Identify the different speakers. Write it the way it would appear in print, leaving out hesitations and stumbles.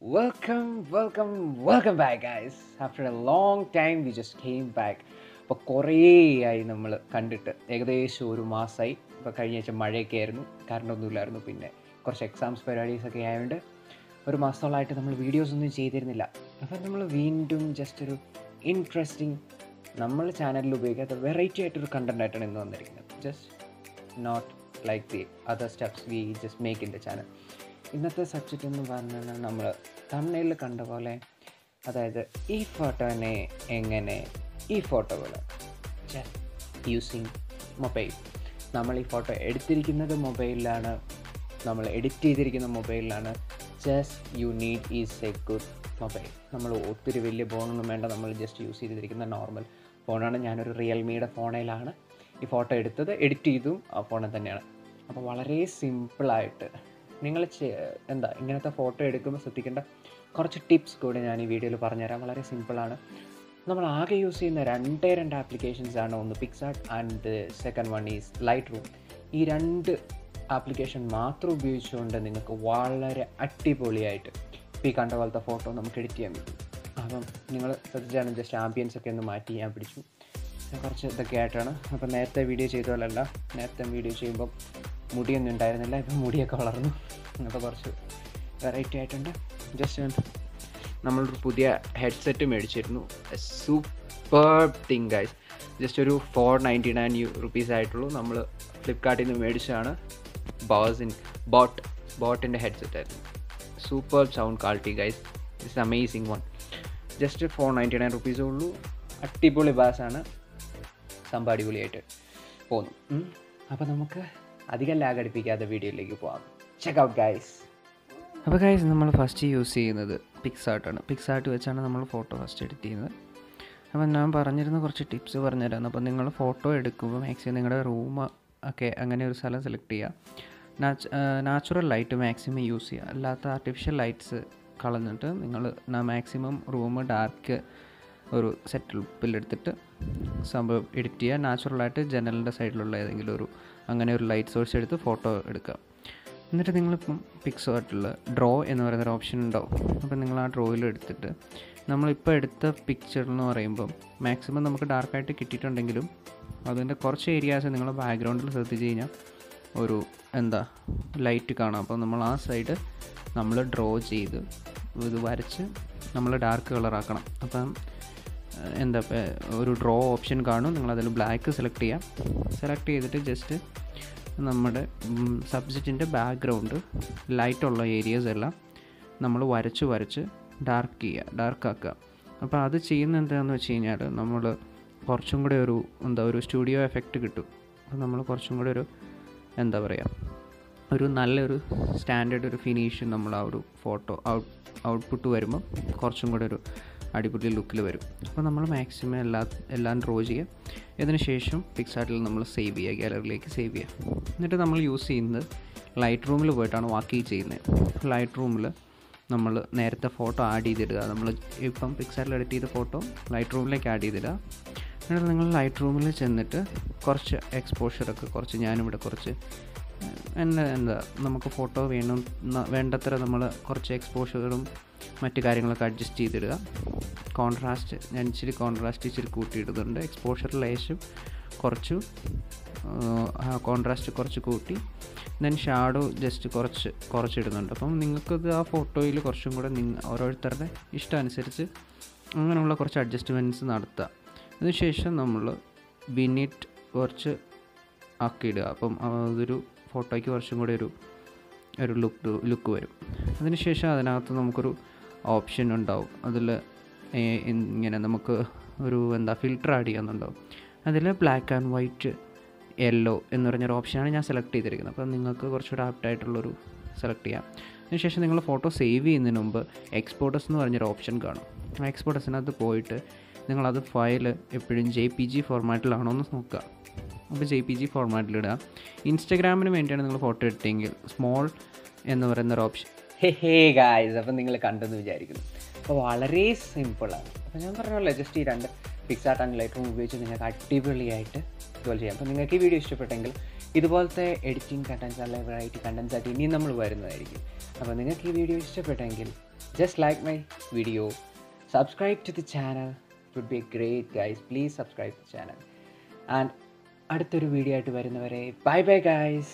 Speaker 1: Welcome back, guys. After a long time, we just came back. അപ്പോൾ കുറേ ആയി നമ്മൾ കണ്ടിട്ട് ഏകദേശം ഒരു മാസമായി. ഇപ്പോൾ കഴിഞ്ഞ ആഴ്ച മഴയൊക്കെ ആയിരുന്നു, കാരണമൊന്നുമില്ലായിരുന്നു. പിന്നെ കുറച്ച് എക്സാംസ് പരിപാടീസൊക്കെ ആയതുകൊണ്ട് ഒരു മാസത്തോളമായിട്ട് നമ്മൾ വീഡിയോസ് ഒന്നും ചെയ്തിരുന്നില്ല. അപ്പം നമ്മൾ വീണ്ടും ജസ്റ്റ് ഒരു ഇൻട്രസ്റ്റിംഗ് നമ്മൾ ചാനലിൽ ഉപയോഗിക്കാത്ത വെറൈറ്റി ആയിട്ടൊരു കണ്ടൻ്റ് ആയിട്ടാണ് ഇന്ന് വന്നിരിക്കുന്നത്. Just not like the other steps we just make in the channel. ഇന്നത്തെ സബ്ജക്റ്റ് എന്ന് പറഞ്ഞാൽ നമ്മൾ തമിഴിൽ കണ്ട പോലെ, അതായത് ഈ ഫോട്ടോനെ എങ്ങനെ ഈ ഫോട്ടോകൾ ജസ്റ്റ് യൂസിങ് മൊബൈൽ. നമ്മൾ ഈ ഫോട്ടോ എടുത്തിരിക്കുന്നത് മൊബൈലിലാണ്, നമ്മൾ എഡിറ്റ് ചെയ്തിരിക്കുന്ന മൊബൈലിലാണ്. Just you need is a good mobile. നമ്മൾ ഒത്തിരി വലിയ ഫോണൊന്നും വേണ്ട, നമ്മൾ ജസ്റ്റ് യൂസ് ചെയ്തിരിക്കുന്ന നോർമൽ ഫോണാണ്. ഞാനൊരു റിയൽമിയുടെ ഫോണിലാണ് ഈ ഫോട്ടോ എടുത്തത്, എഡിറ്റ് ചെയ്തും ആ ഫോണിൽ തന്നെയാണ്. അപ്പോൾ വളരെ സിമ്പിളായിട്ട് നിങ്ങൾ ഇങ്ങനത്തെ ഫോട്ടോ എടുക്കുമ്പോൾ ശ്രദ്ധിക്കേണ്ട കുറച്ച് ടിപ്സ് കൂടി ഞാൻ ഈ വീഡിയോയിൽ പറഞ്ഞുതരാം. വളരെ സിമ്പിളാണ്. നമ്മൾ ആകെ യൂസ് ചെയ്യുന്ന രണ്ട് ആപ്ലിക്കേഷൻസാണ്. ഒന്ന് Picsart and second one is light room. ഈ രണ്ട് ആപ്ലിക്കേഷൻ മാത്രം ഉപയോഗിച്ചുകൊണ്ട് നിങ്ങൾക്ക് വളരെ അടിപൊളിയായിട്ട് ഈ കണ്ട പോലത്തെ ഫോട്ടോ നമുക്ക് എഡിറ്റ് ചെയ്യാൻ പറ്റും. അപ്പം നിങ്ങൾ ശ്രദ്ധിച്ചാലും ജസ്റ്റ് ആംബിയൻസ് ഒക്കെ ഒന്ന് മാറ്റി ഞാൻ പിടിച്ചു, കുറച്ച് ഇതൊക്കെ ആയിട്ടാണ്. അപ്പം നേരത്തെ വീഡിയോ ചെയ്ത പോലെയല്ല, നേരത്തെ വീഡിയോ ചെയ്യുമ്പം മുടിയൊന്നും ഉണ്ടായിരുന്നില്ല, ഇപ്പം മുടിയൊക്കെ വളർന്നു. അപ്പോൾ കുറച്ച് വെറൈറ്റി ആയിട്ടുണ്ട്. ജസ്റ്റ് നമ്മളൊരു പുതിയ ഹെഡ്സെറ്റ് മേടിച്ചിരുന്നു. Super thing guys. ജസ്റ്റ് ഒരു 499 റുപ്പീസ് ആയിട്ടുള്ളൂ. നമ്മൾ ഫ്ലിപ്കാർട്ടിൽ നിന്ന് മേടിച്ചതാണ്. ബോട്ടിൻ്റെ ഹെഡ്സെറ്റ് ആയിരുന്നു. Super sound quality guys. It's amazing one. Just 499 റുപ്പീസേ ഉള്ളൂ. അടിപൊളി ബാസാണ്, സംഭവം അടിപൊളിയായിട്ട് പോന്നു. അപ്പോൾ നമുക്ക് അധികം ലാഗ് അടിപ്പിക്കാതെ വീഡിയോയിലേക്ക് പോകാം. Check out guys. അപ്പോൾ ഗൈസ്, നമ്മൾ ഫസ്റ്റ് യൂസ് ചെയ്യുന്നത് പിക്സാർട്ടാണ്. പിക്സാർട്ട് വെച്ചാണ് നമ്മൾ ഫോട്ടോ ഫസ്റ്റ് എഡിറ്റ് ചെയ്യുന്നത്. അപ്പോൾ ഞാൻ പറഞ്ഞിരുന്ന കുറച്ച് ടിപ്സ് പറഞ്ഞുതരാം. അപ്പോൾ നിങ്ങൾ ഫോട്ടോ എടുക്കുമ്പോൾ മാക്സിമം നിങ്ങളുടെ റൂം ഒക്കെ അങ്ങനെ ഒരു സ്ഥലം സെലക്ട് ചെയ്യുക. നാച്ചുറൽ ലൈറ്റ് മാക്സിമം യൂസ് ചെയ്യുക. അല്ലാത്ത ആർട്ടിഫിഷ്യൽ ലൈറ്റ്സ് കളഞ്ഞിട്ട് നിങ്ങൾ മാക്സിമം റൂം ഡാർക്ക് ഒരു സെറ്റപ്പിലെടുത്തിട്ട് സംഭവം എഡിറ്റ് ചെയ്യുക. നാച്ചുറലായിട്ട് ജനലിൻ്റെ സൈഡിലുള്ള ഏതെങ്കിലും ഒരു അങ്ങനെ ഒരു ലൈറ്റ് സോഴ്സ് എടുത്ത് ഫോട്ടോ എടുക്കുക. എന്നിട്ട് നിങ്ങളിപ്പം പിക്സാർട്ടിൽ ഡ്രോ എന്ന് പറയുന്നൊരു ഓപ്ഷൻ ഉണ്ടാവും. അപ്പം നിങ്ങൾ ആ ഡ്രോയിൽ എടുത്തിട്ട് നമ്മളിപ്പോൾ എടുത്ത പിക്ചർ എന്ന് പറയുമ്പം മാക്സിമം നമുക്ക് ഡാർക്കായിട്ട് കിട്ടിയിട്ടുണ്ടെങ്കിലും അതിൻ്റെ കുറച്ച് ഏരിയാസ് നിങ്ങൾ ബാക്ക്ഗ്രൗണ്ടിൽ ശ്രദ്ധിച്ച് കഴിഞ്ഞാൽ ഒരു ലൈറ്റ് കാണാം. അപ്പോൾ നമ്മൾ ആ സൈഡ് നമ്മൾ ഡ്രോ ചെയ്ത് ഇത് വരച്ച് നമ്മൾ ഡാർക്ക് കളറാക്കണം. അപ്പം ഒരു ഡ്രോ ഓപ്ഷൻ കാണും. നിങ്ങളതിൽ ബ്ലാക്ക് സെലക്ട് ചെയ്യാം. സെലക്ട് ചെയ്തിട്ട് ജസ്റ്റ് നമ്മുടെ സബ്ജക്റ്റിൻ്റെ ബാക്ക്ഗ്രൗണ്ട് ലൈറ്റുള്ള ഏരിയാസ് എല്ലാം നമ്മൾ വരച്ച് ഡാർക്കാക്കുക. അപ്പോൾ അത് ചെയ്യുന്ന എന്താണെന്ന് വെച്ച് കഴിഞ്ഞാൽ നമ്മൾ കുറച്ചും കൂടെ ഒരു സ്റ്റുഡിയോ എഫക്റ്റ് കിട്ടും. അപ്പോൾ നമ്മൾ കുറച്ചും കൂടെ ഒരു നല്ലൊരു സ്റ്റാൻഡേർഡ് ഒരു ഫിനിഷ് നമ്മൾ ആ ഒരു ഫോട്ടോ ഔട്ട്പുട്ട് വരുമ്പോൾ കുറച്ചും കൂടെ ഒരു അടിപൊളി ലുക്കിൽ വരും. അപ്പോൾ നമ്മൾ മാക്സിമം എല്ലാം ഡ്രോ ചെയ്യുക. ഇതിന് ശേഷം പിക്സാർട്ടിൽ നമ്മൾ സേവ് ചെയ്യുക, ഗാലറിയിലേക്ക് സേവ് ചെയ്യുക. എന്നിട്ട് നമ്മൾ യൂസ് ചെയ്യുന്നത് ലൈറ്റ് റൂമിൽ പോയിട്ടാണ് ബാക്കി ചെയ്യുന്നത്. ലൈറ്റ് റൂമിൽ നമ്മൾ നേരത്തെ ഫോട്ടോ ആഡ് ചെയ്തിടുക. നമ്മൾ ഇപ്പം പിക്സാർട്ടിൽ എഡിറ്റ് ചെയ്ത ഫോട്ടോ ലൈറ്റ് റൂമിലേക്ക് ആഡ് ചെയ്തിടുക. എന്നിട്ട് നിങ്ങൾ ലൈറ്റ് റൂമിൽ ചെന്നിട്ട് കുറച്ച് എക്സ്പോഷറൊക്കെ ഞാനിവിടെ കുറച്ച് നമുക്ക് ഫോട്ടോ വേണ്ടത്ര നമ്മൾ കുറച്ച് എക്സ്പോഷറും മറ്റു കാര്യങ്ങളൊക്കെ അഡ്ജസ്റ്റ് ചെയ്തിടുക. ഞാൻ ഇച്ചിരി കൂട്ടിയിടുന്നുണ്ട്. എക്സ്പോഷർ ലേശം കോൺട്രാസ്റ്റ് കുറച്ച് കൂട്ടി, ദെൻ ഷാഡോ ജസ്റ്റ് കുറച്ചിടുന്നുണ്ട്. അപ്പം നിങ്ങൾക്കത് ആ ഫോട്ടോയിൽ കുറച്ചും കൂടെ ഓരോരുത്തരുടെ ഇഷ്ടം അനുസരിച്ച് അങ്ങനെയുള്ള കുറച്ച് അഡ്ജസ്റ്റ്മെൻറ്റ്സ് നടത്തുക. അതിനുശേഷം നമ്മൾ വിനിറ്റ് കുറച്ച് ആക്കിയിടുക. അപ്പം അതൊരു ഫോട്ടോയ്ക്ക് കുറച്ചും കൂടെ ഒരു ലുക്ക് വരും. അതിനുശേഷം അതിനകത്ത് നമുക്കൊരു ഓപ്ഷൻ ഉണ്ടാവും. അതിൽ ഇങ്ങനെ നമുക്ക് ഫിൽറ്റർ ആഡ് ചെയ്യാനുണ്ടാവും. അതിൽ ബ്ലാക്ക് ആൻഡ് വൈറ്റ് യെല്ലോ എന്ന് പറഞ്ഞൊരു ഓപ്ഷനാണ് ഞാൻ സെലക്ട് ചെയ്തിരിക്കുന്നത്. അപ്പം നിങ്ങൾക്ക് കുറച്ചുകൂടെ ആപ്റ്റായിട്ടുള്ളൊരു സെലക്ട് ചെയ്യാം. അതിനുശേഷം നിങ്ങൾ ഫോട്ടോ സേവ് ചെയ്യുന്നതിന് മുമ്പ് എക്സ്പോർട്ടേഴ്സ് എന്ന് പറഞ്ഞൊരു ഓപ്ഷൻ കാണും. ആ എക്സ്പോർട്ടേഴ്സിനകത്ത് പോയിട്ട് നിങ്ങളത് ഫയൽ എപ്പോഴും JPG ഫോർമാറ്റിലാണോ എന്ന് നോക്കുക. അപ്പോൾ JPG ഫോർമാറ്റിലിടുക. ഇൻസ്റ്റഗ്രാമിന് വേണ്ടിയാണ് നിങ്ങൾ ഫോട്ടോ എടുത്തെങ്കിൽ സ്മോൾ എന്ന് പറയുന്നൊരു ഓപ്ഷൻ. ഹേ ഗായ്സ്, അപ്പം നിങ്ങൾ കണ്ടെന്ന് വിചാരിക്കുന്നു. അപ്പോൾ വളരെ സിമ്പിളാണ്. അപ്പോൾ ഞാൻ പറഞ്ഞല്ലോ, ജസ്റ്റ് ഈ രണ്ട് പിക്സാർട്ട് ആൻഡ് ലൈറ്റ് റൂം ഉപയോഗിച്ച് നിങ്ങൾക്ക് അടിപൊളിയായിട്ട് ഇതുപോലെ ചെയ്യാം. അപ്പോൾ നിങ്ങൾക്ക് ഈ വീഡിയോ ഇഷ്ടപ്പെട്ടെങ്കിൽ ഇതുപോലത്തെ എഡിറ്റിംഗ് കണ്ടൻസ് അല്ലെങ്കിൽ വെറൈറ്റി കണ്ടൻസ് ആയിട്ട് ഇനിയും നമ്മൾ വരുന്നതായിരിക്കും. അപ്പോൾ നിങ്ങൾക്ക് ഈ വീഡിയോ ഇഷ്ടപ്പെട്ടെങ്കിൽ just like my video, subscribe to the channel. It would be great, guys. Please subscribe to the channel. And അടുത്തൊരു വീഡിയോ ആയിട്ട് വരുന്നവരെ ബൈ ബൈ ഗൈസ്.